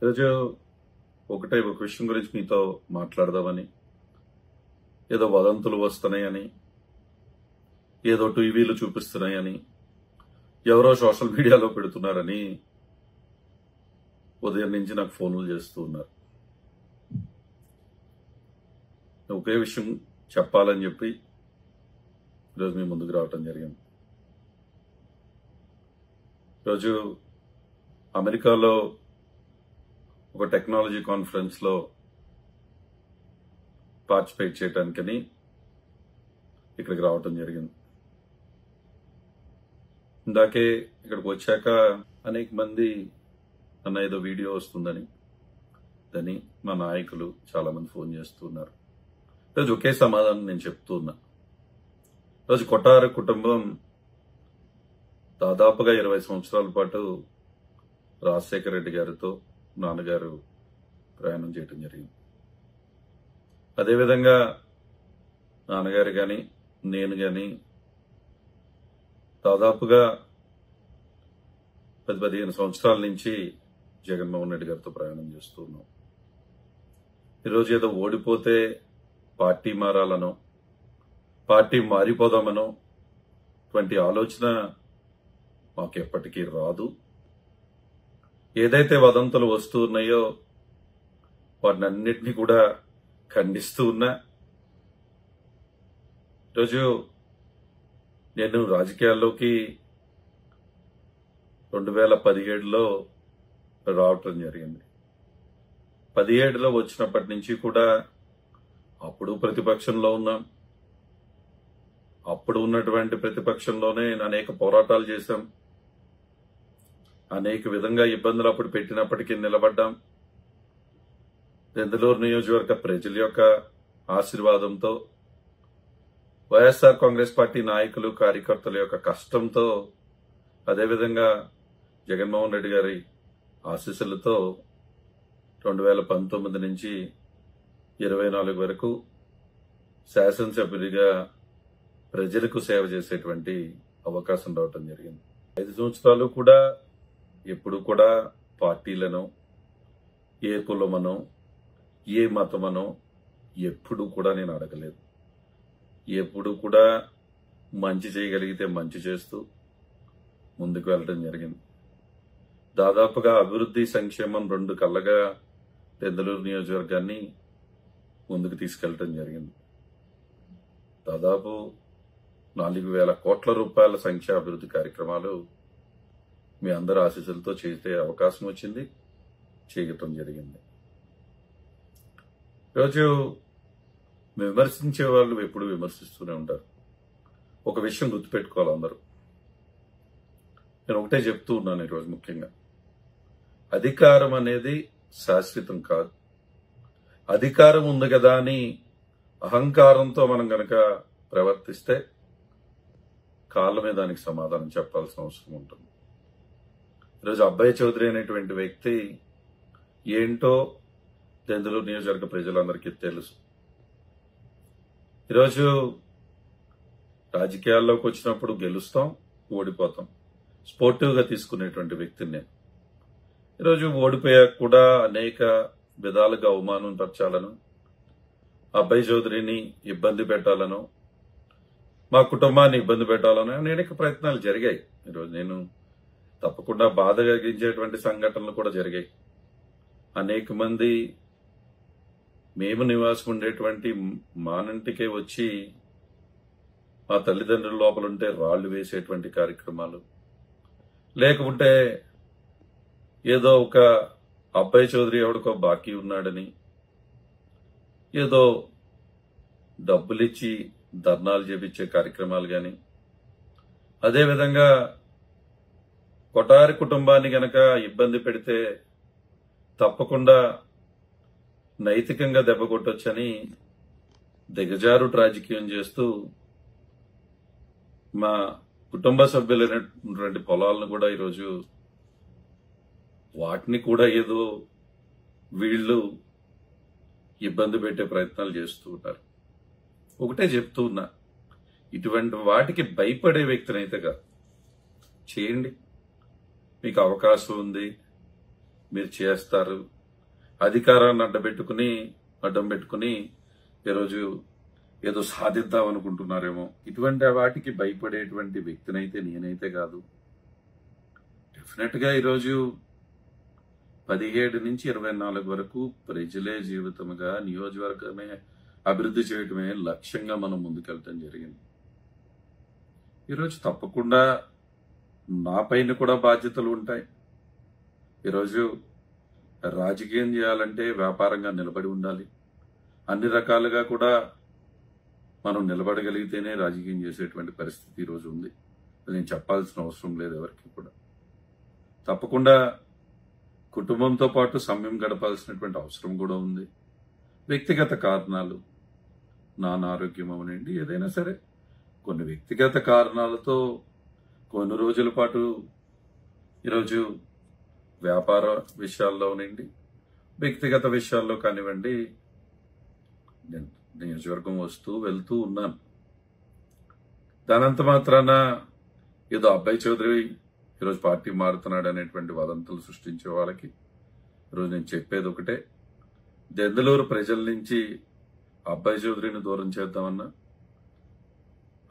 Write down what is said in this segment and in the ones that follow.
ఈరోజు ఒక విషయం గురించి మీతో మాట్లాడదామని, ఏదో వదంతులు వస్తున్నాయని, ఏదో టీవీలు చూపిస్తున్నాయని, ఎవరో సోషల్ మీడియాలో పెడుతున్నారని ఉదయం నుంచి నాకు ఫోన్లు చేస్తూ ఉన్నారు. ఒకే విషయం చెప్పాలని చెప్పి ఈరోజు మీ ముందుకు రావటం జరిగింది. ఈరోజు అమెరికాలో ఒక టెక్నాలజీ కాన్ఫరెన్స్ లో పార్టిసిపేట్ చేయడానికని ఇక్కడికి రావటం జరిగింది. ఇందాకే ఇక్కడికి వచ్చాక అనేక మంది అన్న ఏదో వీడియో వస్తుందని దాన్ని మా నాయకులు చాలా మంది ఫోన్ చేస్తున్నారు. ఈరోజు ఒకే సమాధానం నేను చెప్తూ ఉన్నా. ఈరోజు కొటార కుటుంబం దాదాపుగా 20 సంవత్సరాల పాటు రాజశేఖర రెడ్డి గారితో నాన్నగారు ప్రయాణం చేయటం జరిగింది. అదేవిధంగా నాన్నగారు కానీ నేను కానీ దాదాపుగా 10-15 సంవత్సరాల నుంచి జగన్మోహన్ రెడ్డి గారితో ప్రయాణం చేస్తూ ఉన్నాం. ఈరోజు ఏదో ఓడిపోతే పార్టీ మారాలనో, పార్టీ మారిపోదామనో అటువంటి ఆలోచన మాకు ఎప్పటికీ రాదు. ఏదైతే వదంతులు వస్తూ ఉన్నాయో వాటిని అన్నిటినీ కూడా ఖండిస్తూ ఉన్నా. ఈరోజు నేను రాజకీయాల్లోకి 2017లో రావటం జరిగింది. 17లో వచ్చినప్పటి నుంచి కూడా అప్పుడు ప్రతిపక్షంలో ఉన్నాం. అప్పుడు ఉన్నటువంటి ప్రతిపక్షంలోనే అనేక పోరాటాలు చేశాం. అనేక విధంగా ఇబ్బందులు అప్పుడు పెట్టినప్పటికీ నిలబడ్డాం. దెందులూరు నియోజకవర్గ ప్రజల యొక్క ఆశీర్వాదంతో, వైఎస్ఆర్ కాంగ్రెస్ పార్టీ నాయకులు కార్యకర్తల యొక్క కష్టంతో, అదేవిధంగా జగన్మోహన్ రెడ్డి గారి ఆశీస్సులతో 2019 నుంచి 24 వరకు శాసనసభ్యుడిగా ప్రజలకు సేవ చేసేటువంటి అవకాశం రావటం జరిగింది. 5 సంవత్సరాలు కూడా ఎప్పుడు కూడా పార్టీలను, ఏ కులమనో ఏ మతమనో ఎప్పుడు కూడా నేను అడగలేదు. ఎప్పుడు కూడా మంచి చేయగలిగితే మంచి చేస్తూ ముందుకు వెళ్ళడం జరిగింది. దాదాపుగా అభివృద్ధి సంక్షేమం 2 కళ్ళగా దెందులూరు నియోజకవర్గాన్ని ముందుకు తీసుకెళ్లడం జరిగింది. దాదాపు 4,000 కోట్ల రూపాయల సంక్షేమాభివృద్ధి కార్యక్రమాలు మీ అందరి ఆశీస్సులతో చేసే అవకాశం వచ్చింది, చేయటం జరిగింది. ఈరోజు విమర్శించే వాళ్ళు ఎప్పుడు విమర్శిస్తూనే ఉంటారు. ఒక విషయం గుర్తుపెట్టుకోవాలి అందరూ. నేను ఒకటే చెప్తూ ఉన్నాను ఈరోజు ముఖ్యంగా, అధికారం అనేది శాశ్వతం కాదు. అధికారం ఉంది కదా అని అహంకారంతో మనం గనక ప్రవర్తిస్తే కాలమే దానికి సమాధానం చెప్పాల్సిన అవసరం ఉంటుంది. ఈరోజు అబ్బాయి చౌదరి అనేటువంటి వ్యక్తి ఏంటో దెందులూరు నియోజకవర్గ ప్రజలందరికీ తెలుసు. ఈరోజు రాజకీయాల్లోకి వచ్చినప్పుడు గెలుస్తాం, ఓడిపోతాం, స్పోర్టివ్గా తీసుకునేటువంటి వ్యక్తిని నేను. ఈరోజు ఓడిపోయాక కూడా అనేక విధాలుగా అవమానం పరచాలను, అబ్బాయి చౌదరిని ఇబ్బంది పెట్టాలను, మా కుటుంబాన్ని ఇబ్బంది పెట్టాలను అనేక ప్రయత్నాలు జరిగాయి. ఈరోజు నేను తప్పకుండా బాధ కలిగించేటువంటి సంఘటనలు కూడా జరిగాయి. అనేక మంది మేము నివాసం ఉండేటువంటి మానంటికే వచ్చి మా తల్లిదండ్రుల లోపలుంటే రాళ్లు వేసేటువంటి కార్యక్రమాలు, లేకుంటే ఏదో ఒక అబ్బాయి చౌదరి ఎవడికో బాకీ ఉన్నాడని ఏదో డబ్బులిచ్చి ధర్నాలు చేపించే కార్యక్రమాలు గాని, అదేవిధంగా కొటారి కుటుంబాన్ని గనక ఇబ్బంది పెడితే తప్పకుండా నైతికంగా దెబ్బ కొట్టొచ్చని దిగజారు రాజకీయం చేస్తూ మా కుటుంబ సభ్యులైనటువంటి పొలాలను కూడా ఈరోజు వాటిని కూడా ఏదో వీళ్ళు ఇబ్బంది పెట్టే ప్రయత్నాలు చేస్తూ ఉన్నారు. ఒకటే చెప్తూ ఉన్నా, ఇటువంటి వాటికి భయపడే వ్యక్తినైతే కాదు, చేయండి. మీకు అవకాశం ఉంది, మీరు చేస్తారు, అధికారాన్ని అడ్డం పెట్టుకుని ఈరోజు ఏదో సాధిద్దాం అనుకుంటున్నారేమో. ఇటువంటి వాటికి భయపడేటువంటి వ్యక్తినైతే నేనైతే కాదు. డెఫినెట్ గా ఈరోజు 17 నుంచి 24 వరకు ప్రజలే జీవితముగా నియోజకవర్గమే అభివృద్ధి చేయటమే లక్ష్యంగా మనం ముందుకెళ్ళటం జరిగింది. ఈరోజు తప్పకుండా నా పైన కూడా బాధ్యతలు ఉంటాయి. ఈరోజు రాజకీయం చేయాలంటే వ్యాపారంగా నిలబడి ఉండాలి. అన్ని రకాలుగా కూడా మనం నిలబడగలిగితేనే రాజకీయం చేసేటువంటి పరిస్థితి ఈరోజు ఉంది. నేను చెప్పాల్సిన అవసరం లేదు ఎవరికి కూడా. తప్పకుండా కుటుంబంతో పాటు సమయం గడపాల్సినటువంటి అవసరం కూడా ఉంది. వ్యక్తిగత కారణాలు, నానారోగ్యం అవనండి, ఏదైనా సరే కొన్ని వ్యక్తిగత కారణాలతో కొన్ని రోజుల పాటు ఈరోజు వ్యాపార విషయాల్లోనండి, వ్యక్తిగత విషయాల్లో కానివ్వండి, నేను నియోజకవర్గం వస్తూ వెళ్తూ ఉన్నాను. దానంత మాత్రాన ఏదో అబ్బాయి చౌదరి ఈరోజు పార్టీ మారుతున్నాడు అనేటువంటి వదంతులు సృష్టించే వాళ్ళకి ఈరోజు నేను చెప్పేది ఒకటే, దెందులూరు ప్రజల నుంచి అబ్బాయి చౌదరిని దూరం చేద్దామన్నా,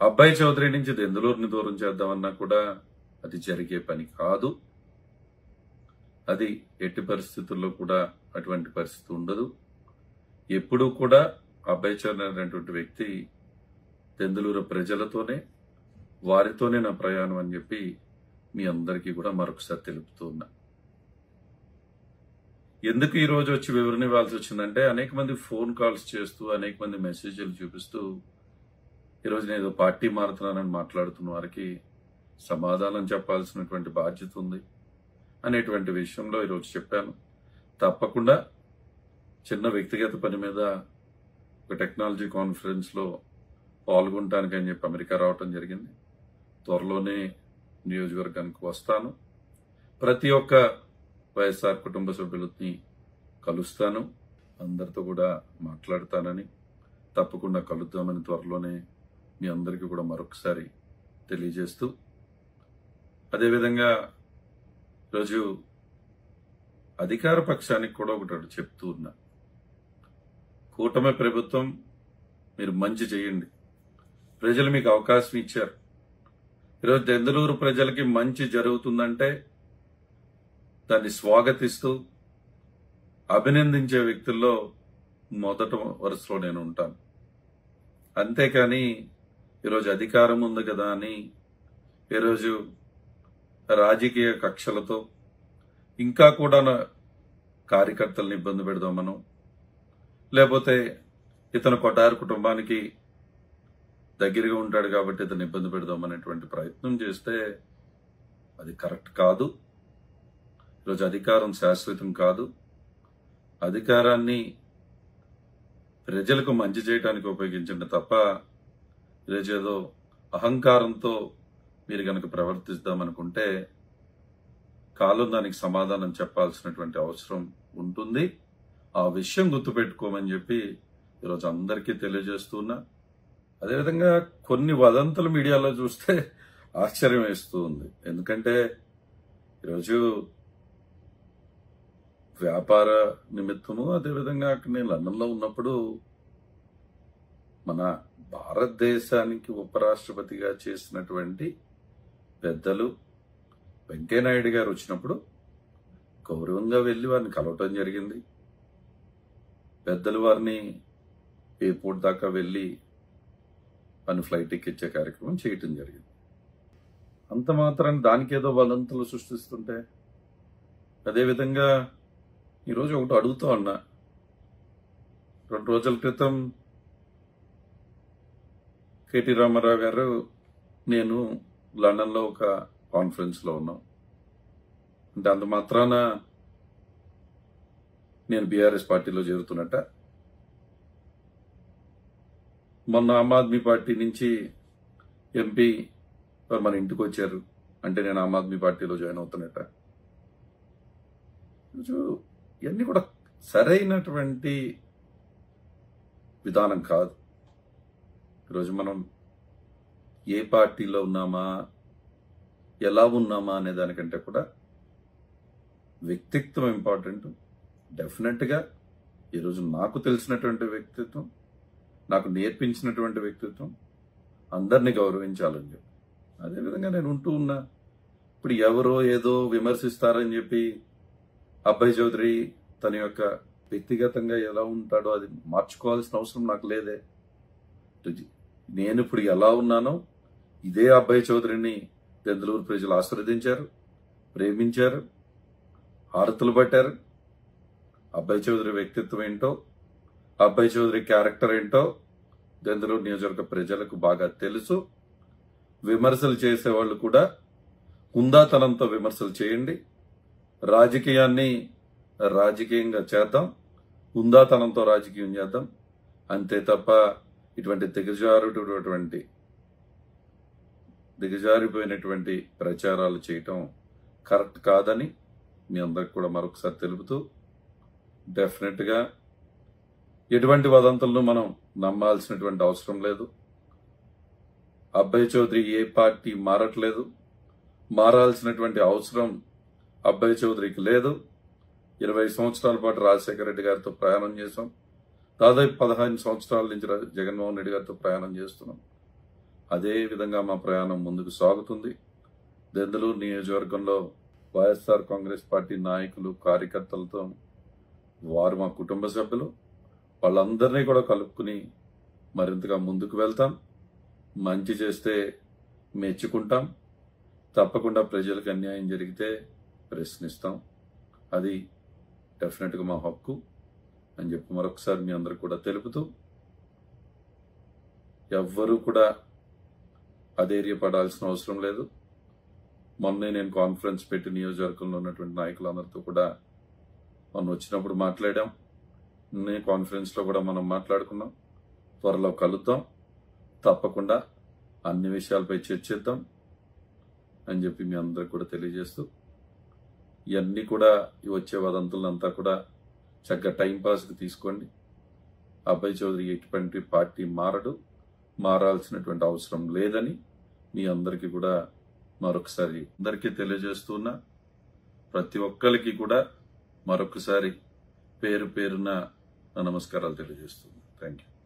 అబ్బాయి చౌదరి నుంచి దెందులూరుని దూరం చేద్దామన్నా కూడా అది జరిగే పని కాదు. అది ఎట్టి పరిస్థితుల్లో కూడా అటువంటి పరిస్థితి ఉండదు. ఎప్పుడూ కూడా అబ్బాయి చౌదరి అనేటువంటి వ్యక్తి దెందులూరు ప్రజలతోనే, వారితోనే నా ప్రయాణం అని చెప్పి మీ అందరికీ కూడా మరొకసారి తెలుపుతూ ఉన్నా. ఎందుకు ఈ రోజు వచ్చి వివరణ ఇవ్వాల్సి వచ్చిందంటే, అనేక మంది ఫోన్ కాల్స్ చేస్తూ, అనేక మంది మెసేజ్లు చూపిస్తూ ఈరోజు నేను ఏదో పార్టీ మారుతున్నానని మాట్లాడుతున్న వారికి సమాధానం చెప్పాల్సినటువంటి బాధ్యత ఉంది అనేటువంటి విషయంలో ఈరోజు చెప్పాను. తప్పకుండా చిన్న వ్యక్తిగత పని మీద ఒక టెక్నాలజీ కాన్ఫరెన్స్ లో పాల్గొనడానికి అని చెప్పి అమెరికా రావటం జరిగింది. త్వరలోనే నియోజకవర్గానికి వస్తాను. ప్రతి ఒక్క వైఎస్ఆర్ కుటుంబ సభ్యులని కలుస్తాను, అందరితో కూడా మాట్లాడతానని, తప్పకుండా కలుద్దామని త్వరలోనే మీ అందరికీ కూడా మరొకసారి తెలియజేస్తూ, అదేవిధంగా ఈరోజు అధికార పక్షానికి కూడా ఒకటి చెప్తూ ఉన్నా. కూటమి ప్రభుత్వం, మీరు మంచి చేయండి, ప్రజలు మీకు అవకాశం ఇచ్చారు. ఈరోజు దెందులూరు ప్రజలకి మంచి జరుగుతుందంటే దాన్ని స్వాగతిస్తూ అభినందించే వ్యక్తుల్లో మొదట వరుసలో నేను ఉంటాను. అంతేకాని ఈరోజు అధికారం ఉంది కదా అని ఈరోజు రాజకీయ కక్షలతో ఇంకా కూడా కార్యకర్తలను ఇబ్బంది పెడదామను, లేకపోతే ఇతను కొట్టారు కుటుంబానికి దగ్గరగా ఉంటాడు కాబట్టి ఇతను ఇబ్బంది పెడదామనేటువంటి ప్రయత్నం చేస్తే అది కరెక్ట్ కాదు. ఈరోజు అధికారం శాశ్వతం కాదు. అధికారాన్ని ప్రజలకు మంచి చేయడానికి ఉపయోగించండి తప్ప ఈరోజు ఏదో అహంకారంతో మీరు కనుక ప్రవర్తిస్తామనుకుంటే కాలం దానికి సమాధానం చెప్పాల్సినటువంటి అవసరం ఉంటుంది. ఆ విషయం గుర్తుపెట్టుకోమని చెప్పి ఈరోజు అందరికీ తెలియజేస్తున్నా. అదేవిధంగా కొన్ని వదంతులు మీడియాలో చూస్తే ఆశ్చర్యం వేస్తూ ఉంది. ఎందుకంటే ఈరోజు వ్యాపార నిమిత్తము, అదేవిధంగా నేను లండన్లో ఉన్నప్పుడు మన భారతదేశానికి ఉపరాష్ట్రపతిగా చేసినటువంటి పెద్దలు వెంకయ్యనాయుడు గారు వచ్చినప్పుడు గౌరవంగా వెళ్లి వారిని కలవటం జరిగింది. పెద్దలు వారిని ఎయిర్పోర్ట్ దాకా వెళ్లి వారిని ఫ్లైట్ ఎక్కించే కార్యక్రమం చేయటం జరిగింది. అంత మాత్రాన్ని దానికి ఏదో వదంతులు సృష్టిస్తుంటే, అదేవిధంగా ఈరోజు ఒకటి అడుగుతూ ఉన్నా. 2 రోజుల క్రితం కేటీ రామారావు గారు, నేను లండన్లో ఒక కాన్ఫరెన్స్ లో ఉన్నాం అంటే అంత మాత్రాన నేను బీఆర్ఎస్ పార్టీలో చేరుతున్నట్ట. మొన్న ఆమ్ ఆద్మీ పార్టీ నుంచి ఎంపీ మన ఇంటికి వచ్చారు అంటే నేను ఆమ్ ఆద్మీ పార్టీలో జాయిన్ అవుతున్నట్ట. ఇవన్నీ కూడా సరైనటువంటి విధానం కాదు. ఈరోజు మనం ఏ పార్టీలో ఉన్నామా, ఎలా ఉన్నామా అనే దానికంటే కూడా వ్యక్తిత్వం ఇంపార్టెంట్. డెఫినెట్గా ఈరోజు నాకు తెలిసినటువంటి వ్యక్తిత్వం, నాకు నేర్పించినటువంటి వ్యక్తిత్వం, అందరినీ గౌరవించాలని చెప్పి అదేవిధంగా నేను ఉంటూ ఉన్నా. ఇప్పుడు ఎవరో ఏదో విమర్శిస్తారని చెప్పి అబ్బాయి చౌదరి తన యొక్క వ్యక్తిగతంగా ఎలా ఉంటాడో అది మార్చుకోవాల్సిన అవసరం నాకు లేదే. నేను ఇప్పుడు ఎలా ఉన్నానో ఇదే అబ్బాయి చౌదరిని దెందులూరు ప్రజలు ఆశీర్వదించారు, ప్రేమించారు, హారతులు పట్టారు. అబ్బాయి చౌదరి వ్యక్తిత్వం ఏంటో, అబ్బాయి చౌదరి క్యారెక్టర్ ఏంటో దెందులూరు నియోజకవర్గ ప్రజలకు బాగా తెలుసు. విమర్శలు చేసేవాళ్ళు కూడా హుందాతనంతో విమర్శలు చేయండి. రాజకీయాన్ని రాజకీయంగా చేద్దాం, హుందాతనంతో రాజకీయం చేద్దాం. అంతే తప్ప ఇటువంటి దిగజారిపోయినటువంటి ప్రచారాలు చేయటం కరెక్ట్ కాదని మీ అందరికి కూడా మరొకసారి తెలుపుతూ, డెఫినెట్గా ఎటువంటి వదంతులను మనం నమ్మాల్సినటువంటి అవసరం లేదు. అబ్బాయి చౌదరి ఏ పార్టీ మారట్లేదు, మారాల్సినటువంటి అవసరం అబ్బాయి చౌదరికి లేదు. 20 సంవత్సరాల పాటు రాజశేఖర రెడ్డి గారితో ప్రయాణం చేశాం. దాదాపు 15 సంవత్సరాల నుంచి జగన్మోహన్ రెడ్డి గారితో ప్రయాణం చేస్తున్నాం. అదే విధంగా మా ప్రయాణం ముందుకు సాగుతుంది. దెందులూరు నియోజకవర్గంలో వైఎస్ఆర్ కాంగ్రెస్ పార్టీ నాయకులు, కార్యకర్తలతో వారు మా కుటుంబ సభ్యులు, వాళ్ళందరినీ కూడా కలుపుకుని మరింతగా ముందుకు వెళ్తాం. మంచి చేస్తే మెచ్చుకుంటాం, తప్పకుండా ప్రజలకు అన్యాయం జరిగితే ప్రశ్నిస్తాం. అది డెఫినెట్గా మా హక్కు అని చెప్పి మరొకసారి మీ అందరికి కూడా తెలుపుతూ, ఎవ్వరూ కూడా అధైర్యపడాల్సిన అవసరం లేదు. మొన్నే నేను కాన్ఫరెన్స్ పెట్టి నియోజకవర్గంలో ఉన్నటువంటి నాయకులందరితో కూడా మొన్న వచ్చినప్పుడు మాట్లాడాం. నేను కాన్ఫరెన్స్లో కూడా మనం మాట్లాడుకున్నాం. త్వరలో కలుద్దాం, తప్పకుండా అన్ని విషయాలపై చర్చిద్దాం అని చెప్పి మీ అందరికి కూడా తెలియజేస్తూ, ఇవన్నీ కూడా వచ్చే వదంతులంతా కూడా చక్కగా టైంపాస్కి తీసుకోండి. అబ్బాయి చౌదరి ఎటువంటి పార్టీ మారడు, మారాల్సినటువంటి అవసరం లేదని మీ అందరికీ కూడా మరొకసారి అందరికీ తెలియజేస్తున్నా. ప్రతి ఒక్కరికి కూడా మరొకసారి పేరు పేరున నమస్కారాలు తెలియజేస్తున్నాను. Thank you.